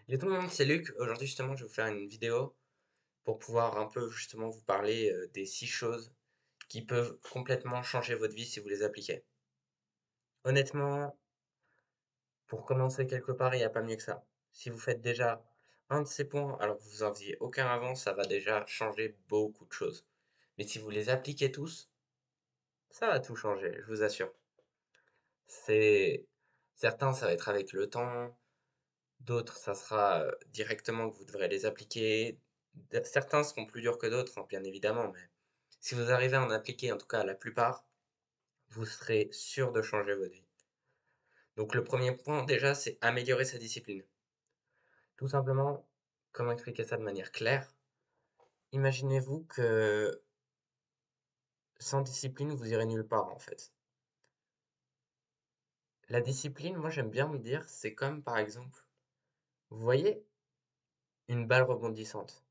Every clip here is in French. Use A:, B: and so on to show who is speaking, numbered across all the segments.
A: Yo tout le monde, c'est Luc. Aujourd'hui, justement, je vais vous faire une vidéo pour pouvoir un peu justement vous parler des 6 choses qui peuvent complètement changer votre vie si vous les appliquez. Honnêtement, pour commencer quelque part, il n'y a pas mieux que ça. Si vous faites déjà un de ces points alors que vous en faisiez aucun avant, ça va déjà changer beaucoup de choses. Mais si vous les appliquez tous, ça va tout changer, je vous assure. C'est certains, ça va être avec le temps, d'autres, ça sera directement que vous devrez les appliquer. Certains seront plus durs que d'autres, hein, bien évidemment, mais si vous arrivez à en appliquer, en tout cas la plupart, vous serez sûr de changer votre vie. Donc le premier point déjà, c'est améliorer sa discipline. Tout simplement, comment expliquer ça de manière claire? Imaginez-vous que sans discipline, vous irez nulle part en fait. La discipline, moi j'aime bien me dire, c'est comme par exemple, vous voyez une balle rebondissante.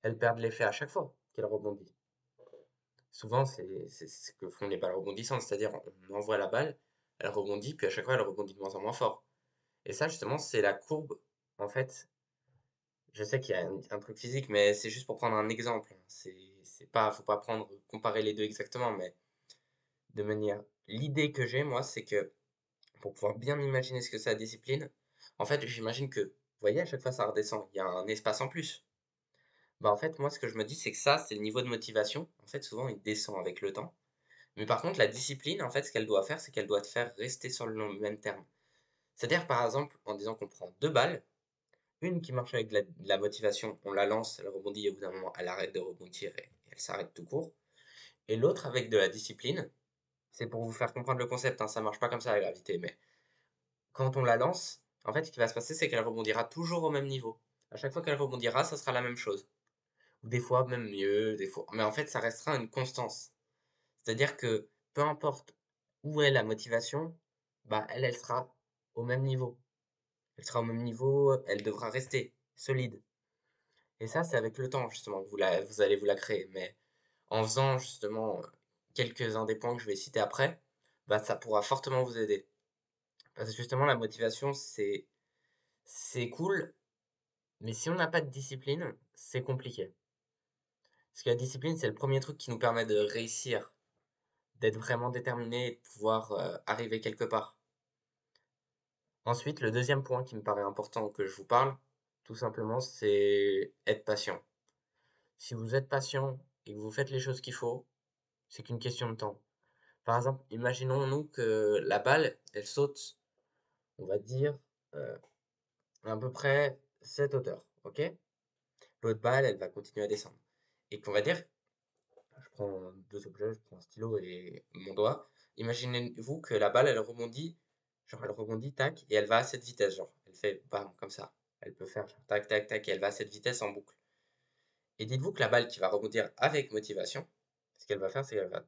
A: Elle perd de l'effet à chaque fois qu'elle rebondit. Souvent, c'est ce que font les balles rebondissantes, c'est-à-dire on envoie la balle, elle rebondit, puis à chaque fois elle rebondit de moins en moins fort. Et ça, justement, c'est la courbe. En fait, je sais qu'il y a un truc physique, mais c'est juste pour prendre un exemple. C'est pas, faut pas comparer les deux exactement, mais de manière, l'idée que j'ai, moi, c'est que pour pouvoir bien imaginer ce que c'est la discipline, en fait, j'imagine que, vous voyez, à chaque fois ça redescend, il y a un espace en plus. Bah, en fait, moi, ce que je me dis, c'est que ça, c'est le niveau de motivation. En fait, souvent, il descend avec le temps. Mais par contre, la discipline, en fait, ce qu'elle doit faire, c'est qu'elle doit te faire rester sur le même terme. C'est-à-dire, par exemple, en disant qu'on prend deux balles, une qui marche avec de la motivation, on la lance, elle rebondit, et au bout d'un moment, elle arrête de rebondir et elle s'arrête tout court. Et l'autre avec de la discipline, c'est pour vous faire comprendre le concept, hein, ça marche pas comme ça la gravité, mais quand on la lance, en fait, ce qui va se passer, c'est qu'elle rebondira toujours au même niveau. À chaque fois qu'elle rebondira, ça sera la même chose. Ou des fois même mieux, des fois. Mais en fait, ça restera une constance. C'est-à-dire que peu importe où est la motivation, bah elle sera au même niveau. Elle sera au même niveau, elle devra rester solide. Et ça, c'est avec le temps, justement, que vous allez vous la créer. Mais en faisant, justement, quelques-uns des points que je vais citer après, bah ça pourra fortement vous aider. Parce que justement, la motivation, c'est cool, mais si on n'a pas de discipline, c'est compliqué. Parce que la discipline, c'est le premier truc qui nous permet de réussir, d'être vraiment déterminé et de pouvoir arriver quelque part. Ensuite, le deuxième point qui me paraît important que je vous parle, tout simplement, c'est être patient. Si vous êtes patient et que vous faites les choses qu'il faut, c'est qu'une question de temps. Par exemple, imaginons-nous que la balle, elle saute, on va dire, euh, à peu près cette hauteur, ok? L'autre balle, elle va continuer à descendre. Et qu'on va dire, je prends deux objets, je prends un stylo et mon doigt. Imaginez-vous que la balle, elle rebondit, genre elle rebondit, tac, et elle va à cette vitesse, genre, elle fait bam, comme ça. Elle peut faire genre, tac, tac, tac, et elle va à cette vitesse en boucle. Et dites-vous que la balle qui va rebondir avec motivation, ce qu'elle va faire, c'est qu'elle va,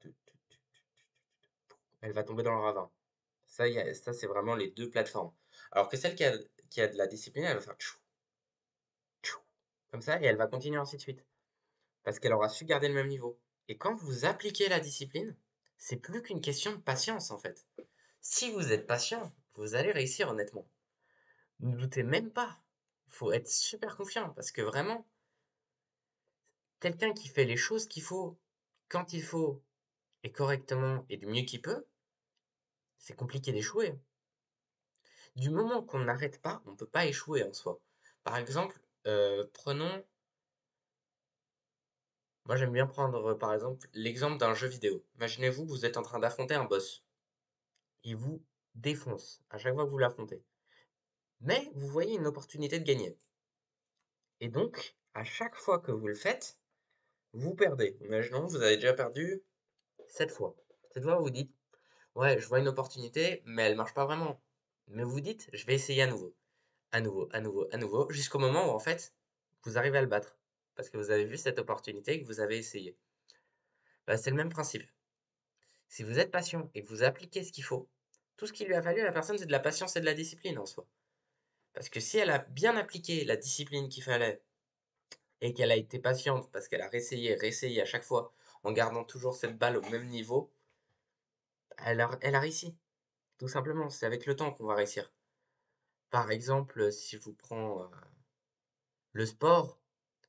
A: elle va tomber dans le ravin. Ça, ça c'est vraiment les deux plateformes. Alors que celle qui a de la discipline, elle va faire tchou, tchou, comme ça, et elle va continuer ainsi de suite. Parce qu'elle aura su garder le même niveau. Et quand vous appliquez la discipline, c'est plus qu'une question de patience en fait. Si vous êtes patient, vous allez réussir honnêtement. Ne doutez même pas. Faut être super confiant parce que vraiment, quelqu'un qui fait les choses qu'il faut, quand il faut, et correctement, et du mieux qu'il peut, c'est compliqué d'échouer. Du moment qu'on n'arrête pas, on ne peut pas échouer en soi. Par exemple, prenons, moi j'aime bien prendre par exemple l'exemple d'un jeu vidéo. Imaginez-vous que vous êtes en train d'affronter un boss. Il vous défonce à chaque fois que vous l'affrontez. Mais vous voyez une opportunité de gagner. Et donc, à chaque fois que vous le faites, vous perdez. Imaginons, vous avez déjà perdu 7 fois. Cette fois, vous dites, ouais, je vois une opportunité, mais elle marche pas vraiment. Mais vous dites, je vais essayer à nouveau. À nouveau, à nouveau, à nouveau, jusqu'au moment où en fait, vous arrivez à le battre. Parce que vous avez vu cette opportunité et que vous avez essayé. Bah, c'est le même principe. Si vous êtes patient et que vous appliquez ce qu'il faut, tout ce qui lui a fallu à la personne, c'est de la patience et de la discipline en soi. Parce que si elle a bien appliqué la discipline qu'il fallait et qu'elle a été patiente parce qu'elle a réessayé, réessayé à chaque fois en gardant toujours cette balle au même niveau, elle a réussi. Tout simplement, c'est avec le temps qu'on va réussir. par exemple, si je vous prends le sport,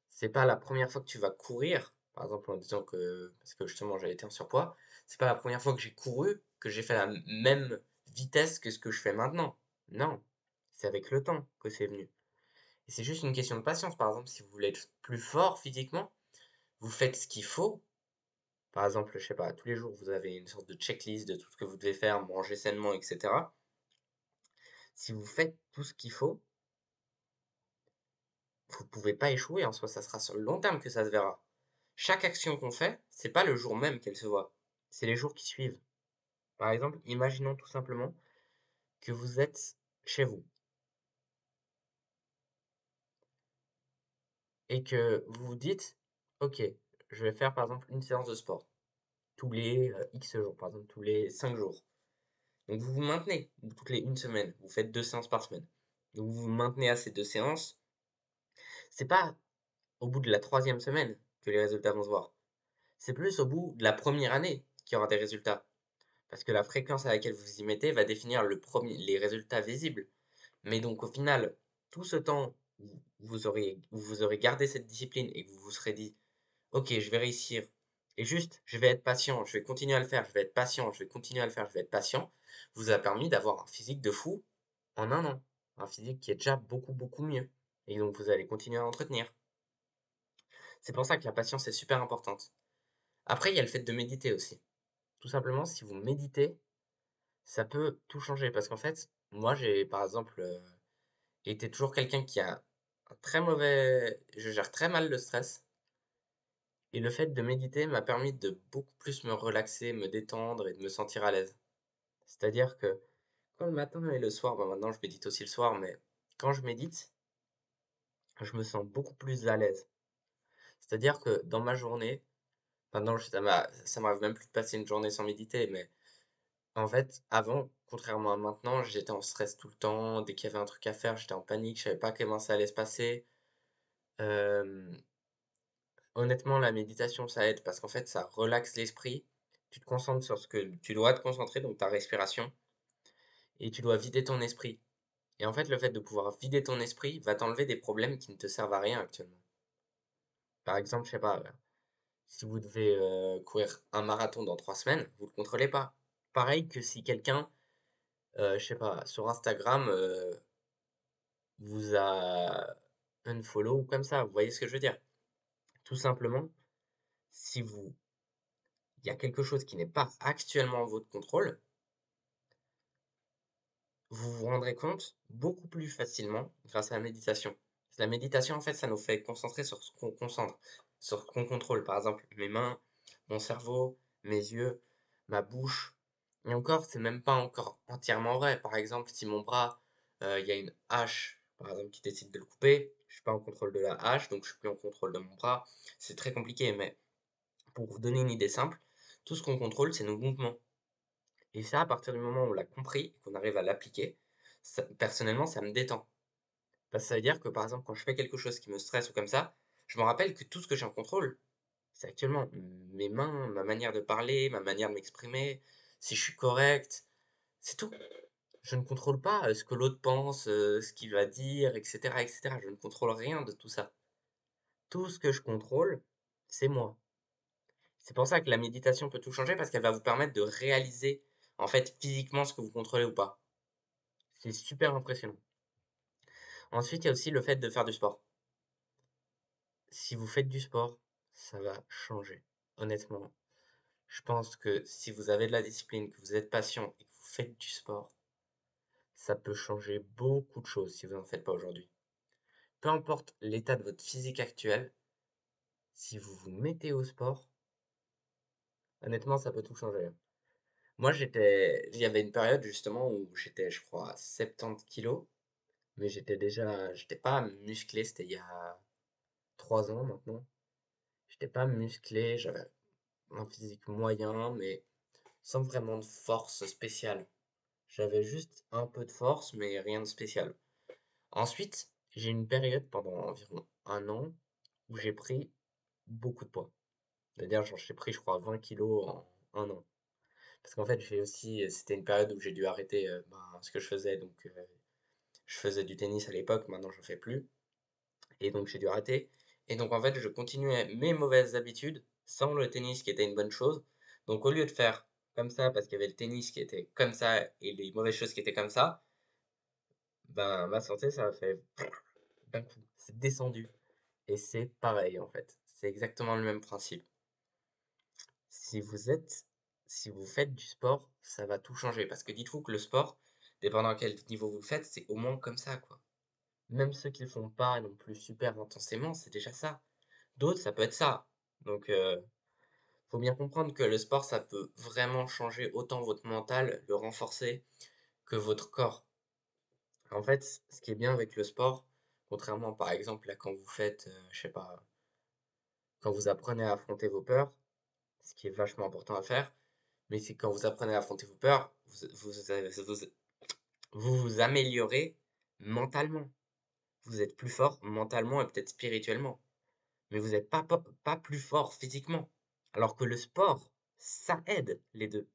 A: c'est pas la première fois que tu vas courir, par exemple en disant que, parce que justement j'avais été en surpoids, c'est pas la première fois que j'ai couru que j'ai fait la même vitesse que ce que je fais maintenant. Non, c'est avec le temps que c'est venu. Et c'est juste une question de patience. Par exemple, si vous voulez être plus fort physiquement, vous faites ce qu'il faut. Par exemple, je sais pas, tous les jours, vous avez une sorte de checklist de tout ce que vous devez faire, manger sainement, etc. Si vous faites tout ce qu'il faut, vous pouvez pas échouer en soi, ça sera sur le long terme que ça se verra. Chaque action qu'on fait, c'est pas le jour même qu'elle se voit, c'est les jours qui suivent. Par exemple, imaginons tout simplement que vous êtes chez vous et que vous vous dites, ok, je vais faire par exemple une séance de sport tous les X jours, par exemple tous les 5 jours. Donc vous vous maintenez toutes les une semaine, vous faites 2 séances par semaine. Donc vous vous maintenez à ces 2 séances. C'est pas au bout de la troisième semaine que les résultats vont se voir. C'est plus au bout de la première année qu'il y aura des résultats. Parce que la fréquence à laquelle vous y mettez va définir les résultats visibles. Mais donc au final, tout ce temps où vous aurez gardé cette discipline et que vous vous serez dit, ok, je vais réussir, et juste, je vais être patient, je vais continuer à le faire, je vais être patient, je vais continuer à le faire, je vais être patient, vous a permis d'avoir un physique de fou en un an. Un physique qui est déjà beaucoup, beaucoup mieux. Et donc vous allez continuer à l'entretenir. C'est pour ça que la patience est super importante. Après, il y a le fait de méditer aussi. Tout simplement, si vous méditez, ça peut tout changer. Parce qu'en fait, moi, j'ai par exemple été toujours quelqu'un qui a un très mauvais. Je gère très mal le stress. Et le fait de méditer m'a permis de beaucoup plus me relaxer, me détendre et de me sentir à l'aise. C'est-à-dire que quand le matin et le soir, bah maintenant je médite aussi le soir, mais quand je médite, je me sens beaucoup plus à l'aise. C'est-à-dire que dans ma journée, maintenant ça m'arrive même plus de passer une journée sans méditer, mais en fait, avant, contrairement à maintenant, j'étais en stress tout le temps. Dès qu'il y avait un truc à faire, j'étais en panique, je savais pas comment ça allait se passer. Euh, Honnêtement, la méditation, ça aide parce qu'en fait, ça relaxe l'esprit. Tu te concentres sur ce que tu dois te concentrer, donc ta respiration, et tu dois vider ton esprit. Et en fait, le fait de pouvoir vider ton esprit va t'enlever des problèmes qui ne te servent à rien actuellement. Par exemple, je sais pas, si vous devez courir un marathon dans 3 semaines, vous le contrôlez pas. Pareil que si quelqu'un, je sais pas, sur Instagram, vous a unfollow ou comme ça, vous voyez ce que je veux dire? Tout simplement, si vous il y a quelque chose qui n'est pas actuellement en votre contrôle, vous vous rendrez compte beaucoup plus facilement grâce à la méditation. La méditation, en fait, ça nous fait concentrer sur ce qu'on concentre, sur ce qu'on contrôle. Par exemple, mes mains, mon cerveau, mes yeux, ma bouche. Et encore, c'est même pas encore entièrement vrai. Par exemple, si mon bras, il y a une hache, par exemple, qui décide de le couper, je suis pas en contrôle de la hache, donc je suis plus en contrôle de mon bras. C'est très compliqué, mais pour vous donner une idée simple, tout ce qu'on contrôle, c'est nos mouvements. Et ça, à partir du moment où on l'a compris et qu'on arrive à l'appliquer, personnellement, ça me détend. Parce que ça veut dire que, par exemple, quand je fais quelque chose qui me stresse ou comme ça, je me rappelle que tout ce que j'ai en contrôle, c'est actuellement mes mains, ma manière de parler, ma manière de m'exprimer, si je suis correct, c'est tout. Je ne contrôle pas ce que l'autre pense, ce qu'il va dire, etc., etc. Je ne contrôle rien de tout ça. Tout ce que je contrôle, c'est moi. C'est pour ça que la méditation peut tout changer parce qu'elle va vous permettre de réaliser, en fait, physiquement ce que vous contrôlez ou pas. C'est super impressionnant. Ensuite, il y a aussi le fait de faire du sport. Si vous faites du sport, ça va changer. Honnêtement, je pense que si vous avez de la discipline, que vous êtes patient et que vous faites du sport, ça peut changer beaucoup de choses si vous n'en faites pas aujourd'hui. Peu importe l'état de votre physique actuel, si vous vous mettez au sport, honnêtement, ça peut tout changer. Moi, il y avait une période justement où j'étais, je crois, à 70 kilos, mais j'étais pas musclé, c'était il y a 3 ans maintenant. J'étais pas musclé, j'avais un physique moyen, mais sans vraiment de force spéciale. J'avais juste un peu de force, mais rien de spécial. Ensuite, j'ai eu une période pendant environ un an où j'ai pris beaucoup de poids. C'est-à-dire, genre, j'ai pris, je crois, 20 kilos en un an. Parce qu'en fait, c'était une période où j'ai dû arrêter ce que je faisais. Donc, Je faisais du tennis à l'époque, maintenant je fais plus. Et donc j'ai dû arrêter. Et donc en fait, je continuais mes mauvaises habitudes sans le tennis qui était une bonne chose. Donc au lieu de faire comme ça, parce qu'il y avait le tennis qui était comme ça et les mauvaises choses qui étaient comme ça, ben ma santé, ça a fait d'un coup. C'est descendu. Et c'est pareil en fait. C'est exactement le même principe. Si vous êtes, si vous faites du sport, ça va tout changer. Parce que dites-vous que le sport, dépendant à quel niveau vous le faites, c'est au moins comme ça, quoi. Même ceux qui le font pas non plus super intensément, c'est déjà ça. D'autres, ça peut être ça. Donc, faut bien comprendre que le sport, ça peut vraiment changer autant votre mental, le renforcer, que votre corps. En fait, ce qui est bien avec le sport, contrairement par exemple là quand vous faites, je sais pas, quand vous apprenez à affronter vos peurs, ce qui est vachement important à faire, mais c'est quand vous apprenez à affronter vos peurs, vous vous améliorez mentalement. Vous êtes plus fort mentalement et peut-être spirituellement. Mais vous n'êtes pas plus fort physiquement. Alors que le sport, ça aide les deux.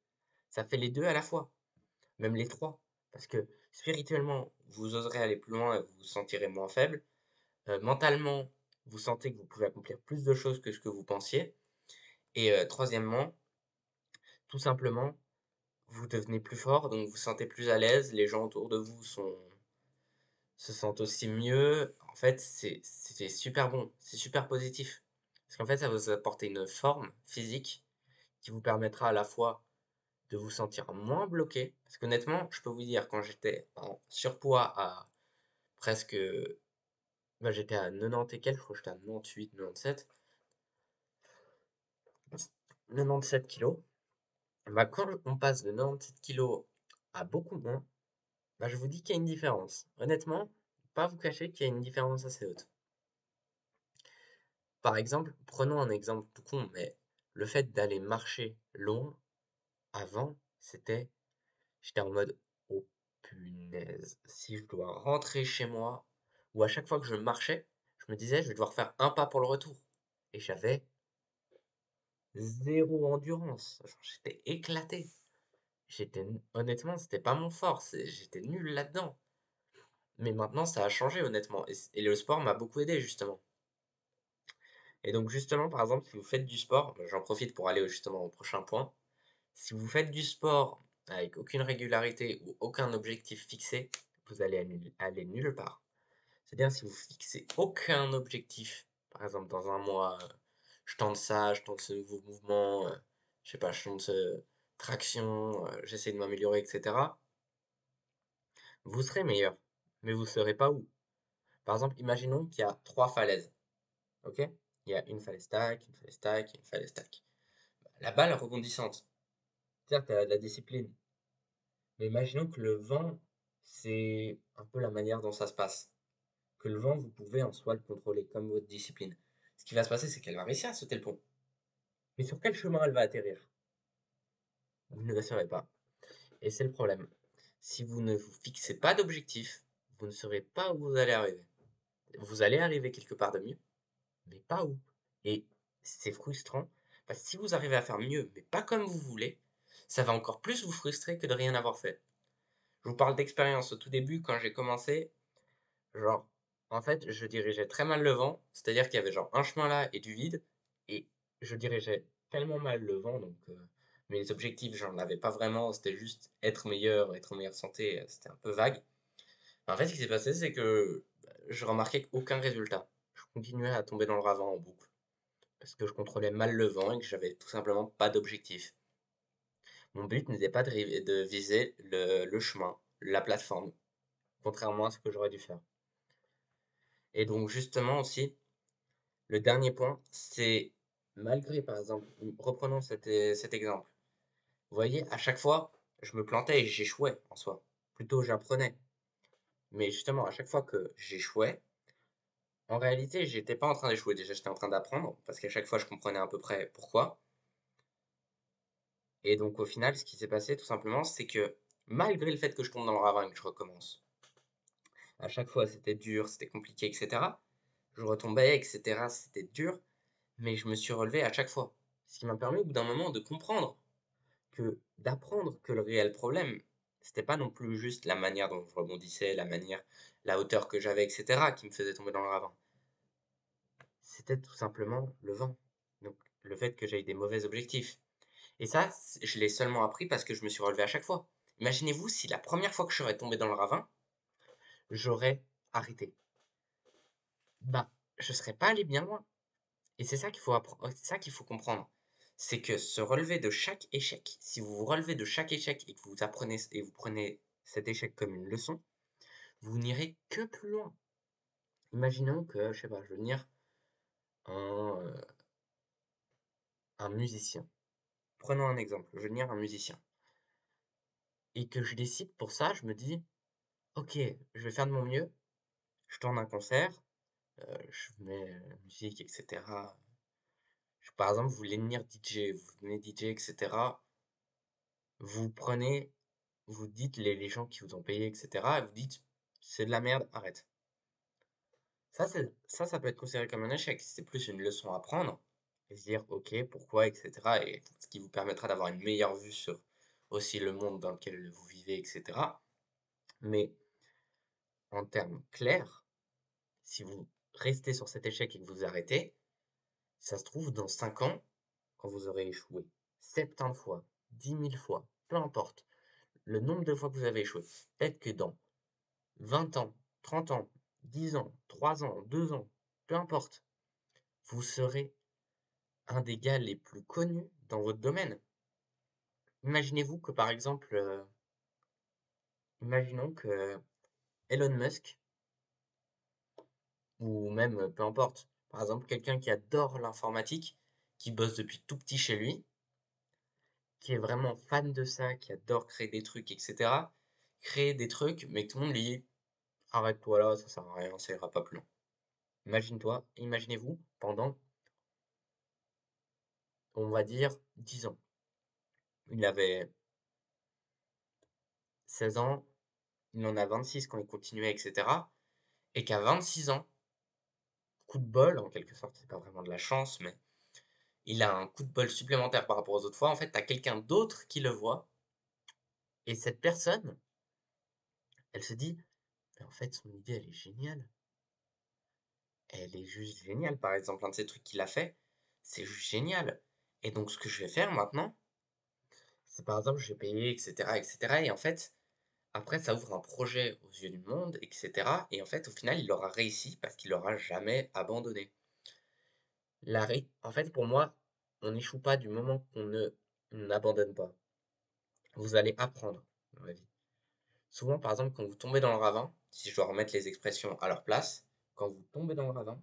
A: Ça fait les deux à la fois, même les trois. Parce que spirituellement, vous oserez aller plus loin et vous vous sentirez moins faible. Mentalement, vous sentez que vous pouvez accomplir plus de choses que ce que vous pensiez. Et troisièmement, tout simplement, vous devenez plus fort, donc vous vous sentez plus à l'aise. Les gens autour de vous se sentent aussi mieux. En fait, c'est super bon, c'est super positif. Parce qu'en fait, ça vous apporte une forme physique qui vous permettra à la fois de vous sentir moins bloqué. Parce qu'honnêtement, je peux vous dire, quand j'étais en surpoids à presque, bah, j'étais à 90 et quelques, je crois que j'étais à 98, 97, 97 kilos. Bah, quand on passe de 97 kilos à beaucoup moins, bah, je vous dis qu'il y a une différence. Honnêtement, pas vous cacher qu'il y a une différence assez haute. Par exemple, prenons un exemple tout con, mais le fait d'aller marcher loin, avant, j'étais en mode, oh punaise, si je dois rentrer chez moi, ou à chaque fois que je marchais, je me disais, je vais devoir faire un pas pour le retour. Et j'avais zéro endurance. Genre, j'étais éclaté. Honnêtement, c'était pas mon fort, j'étais nul là-dedans. Mais maintenant, ça a changé, honnêtement. Et le sport m'a beaucoup aidé, justement. Et donc, justement, par exemple, si vous faites du sport, j'en profite pour aller justement au prochain point. Si vous faites du sport avec aucune régularité ou aucun objectif fixé, vous allez aller nulle part. C'est-à-dire si vous fixez aucun objectif, par exemple dans un mois, je tente ça, je tente ce nouveau mouvement, je sais pas, je tente traction, j'essaie de m'améliorer, etc. Vous serez meilleur, mais vous ne saurez pas où. Par exemple, imaginons qu'il y a trois falaises, ok? Il y a une falaise tac, une falaise tac, une falaise tac. La balle est rebondissante, c'est-à-dire que tu as de la discipline. Mais imaginons que le vent, c'est un peu la manière dont ça se passe. Que le vent, vous pouvez en soi le contrôler, comme votre discipline. Ce qui va se passer, c'est qu'elle va réussir à sauter le pont. Mais sur quel chemin elle va atterrir? Vous ne le saurez pas. Et c'est le problème. Si vous ne vous fixez pas d'objectif, vous ne saurez pas où vous allez arriver. Vous allez arriver quelque part de mieux, mais pas où. Et c'est frustrant, parce que si vous arrivez à faire mieux, mais pas comme vous voulez, ça va encore plus vous frustrer que de rien avoir fait. Je vous parle d'expérience au tout début, quand j'ai commencé, genre, en fait, je dirigeais très mal le vent, c'est-à-dire qu'il y avait genre un chemin là et du vide, et je dirigeais tellement mal le vent, donc mes objectifs, j'en avais pas vraiment, c'était juste être en meilleure santé, c'était un peu vague. En fait, ce qui s'est passé, c'est que je remarquais aucun résultat. Je continuais à tomber dans le ravin en boucle, parce que je contrôlais mal le vent et que j'avais tout simplement pas d'objectif. Mon but n'était pas de viser le chemin, la plateforme, contrairement à ce que j'aurais dû faire. Et donc justement aussi, le dernier point, c'est malgré, par exemple, reprenons cet exemple. Vous voyez, à chaque fois, je me plantais et j'échouais en soi. Plutôt, j'apprenais. Mais justement, à chaque fois que j'échouais, en réalité, j'étais pas en train d'échouer. Déjà, j'étais en train d'apprendre parce qu'à chaque fois, je comprenais à peu près pourquoi. Et donc, au final, ce qui s'est passé, tout simplement, c'est que malgré le fait que je tombe dans le ravin et que je recommence, à chaque fois, c'était dur, c'était compliqué, etc. Je retombais, etc. C'était dur, mais je me suis relevé à chaque fois. Ce qui m'a permis au bout d'un moment de comprendre d'apprendre que le réel problème, C'était pas non plus juste la manière dont je rebondissais, la hauteur que j'avais, et cetera, qui me faisait tomber dans le ravin. C'était tout simplement le vent. Donc, le fait que j'aie des mauvais objectifs. Et ça, je l'ai seulement appris parce que je me suis relevé à chaque fois. Imaginez-vous si la première fois que je serais tombé dans le ravin, j'aurais arrêté. Bah, je serais pas allé bien loin. Et c'est ça qu'il faut apprendre, c'est ça qu'il faut comprendre. C'est que se relever de chaque échec, si vous vous relevez de chaque échec et que vous apprenez et vous prenez cet échec comme une leçon, vous n'irez que plus loin. Imaginons que, je sais pas, je veux devenir un, euh, un musicien. Prenons un exemple, je veux devenir un musicien. Et que je décide pour ça, je me dis, ok, je vais faire de mon mieux, je tourne un concert, je mets la musique, etc. Par exemple, vous voulez devenir DJ, vous venez DJ, etc. Vous prenez, vous dites les gens qui vous ont payé, etc. Et vous dites, c'est de la merde, arrête. Ça peut être considéré comme un échec. C'est plus une leçon à prendre et se dire, ok, pourquoi, etc. Et ce qui vous permettra d'avoir une meilleure vue sur aussi le monde dans lequel vous vivez, etc. Mais en termes clairs, si vous restez sur cet échec et que vous arrêtez, ça se trouve, dans 5 ans, quand vous aurez échoué 70 fois, 10 000 fois, peu importe le nombre de fois que vous avez échoué, peut-être que dans 20 ans, 30 ans, 10 ans, 3 ans, 2 ans, peu importe, vous serez un des gars les plus connus dans votre domaine. Imaginez-vous que par exemple, imaginons que Elon Musk, ou même peu importe, par exemple quelqu'un qui adore l'informatique, qui bosse depuis tout petit chez lui, qui est vraiment fan de ça, qui adore créer des trucs, etc., créer des trucs, mais que tout le monde lui dit arrête-toi là, ça sert à rien, ça ira pas plus loin. Imagine-toi, imaginez-vous pendant, on va dire, 10 ans. Il avait 16 ans, il en a 26 quand il continuait, etc. Et qu'à 26 ans, coup de bol, en quelque sorte, c'est pas vraiment de la chance, mais il a un coup de bol supplémentaire par rapport aux autres fois. En fait, t'as quelqu'un d'autre qui le voit, et cette personne, elle se dit, mais en fait, son idée, elle est géniale. Elle est juste géniale. Par exemple, un de ces trucs qu'il a fait, c'est juste génial. Et donc, ce que je vais faire maintenant, c'est par exemple, je vais payer, etc., etc. Et en fait, après, ça ouvre un projet aux yeux du monde, etc. Et en fait, au final, il aura réussi parce qu'il aura jamais abandonné. En fait, pour moi, on n'échoue pas du moment qu'on ne n'abandonne pas. Vous allez apprendre dans la vie. Souvent, par exemple, quand vous tombez dans le ravin, si je dois remettre les expressions à leur place, quand vous tombez dans le ravin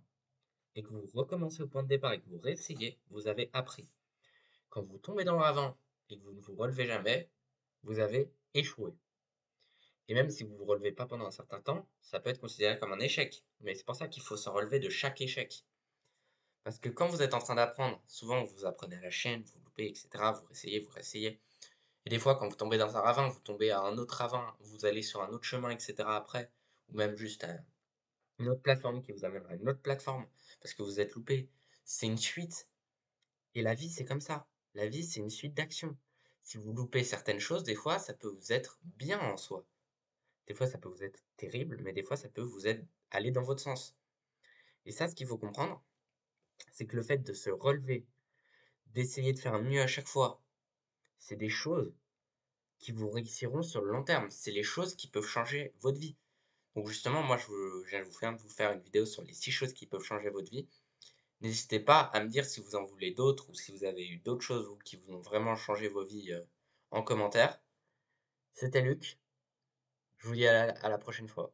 A: et que vous recommencez au point de départ et que vous réessayez, vous avez appris. Quand vous tombez dans le ravin et que vous ne vous relevez jamais, vous avez échoué. Et même si vous ne vous relevez pas pendant un certain temps, ça peut être considéré comme un échec. Mais c'est pour ça qu'il faut s'en relever de chaque échec. Parce que quand vous êtes en train d'apprendre, souvent vous apprenez à la chaîne, vous loupez, etc. Vous réessayez, vous réessayez. Et des fois, quand vous tombez dans un ravin, vous tombez à un autre ravin, vous allez sur un autre chemin, etc. après. Ou même juste à une autre plateforme qui vous amènera à une autre plateforme. Parce que vous êtes loupé. C'est une suite. Et la vie, c'est comme ça. La vie, c'est une suite d'actions. Si vous loupez certaines choses, des fois, ça peut vous être bien en soi. Des fois, ça peut vous être terrible, mais des fois, ça peut vous être aller dans votre sens. Et ça, ce qu'il faut comprendre, c'est que le fait de se relever, d'essayer de faire mieux à chaque fois, c'est des choses qui vous réussiront sur le long terme. C'est les choses qui peuvent changer votre vie. Donc justement, moi, je viens de vous faire une vidéo sur les 6 choses qui peuvent changer votre vie. N'hésitez pas à me dire si vous en voulez d'autres ou si vous avez eu d'autres choses vous, qui vous ont vraiment changé vos vies en commentaire. C'était Luc. Je vous dis à la prochaine fois.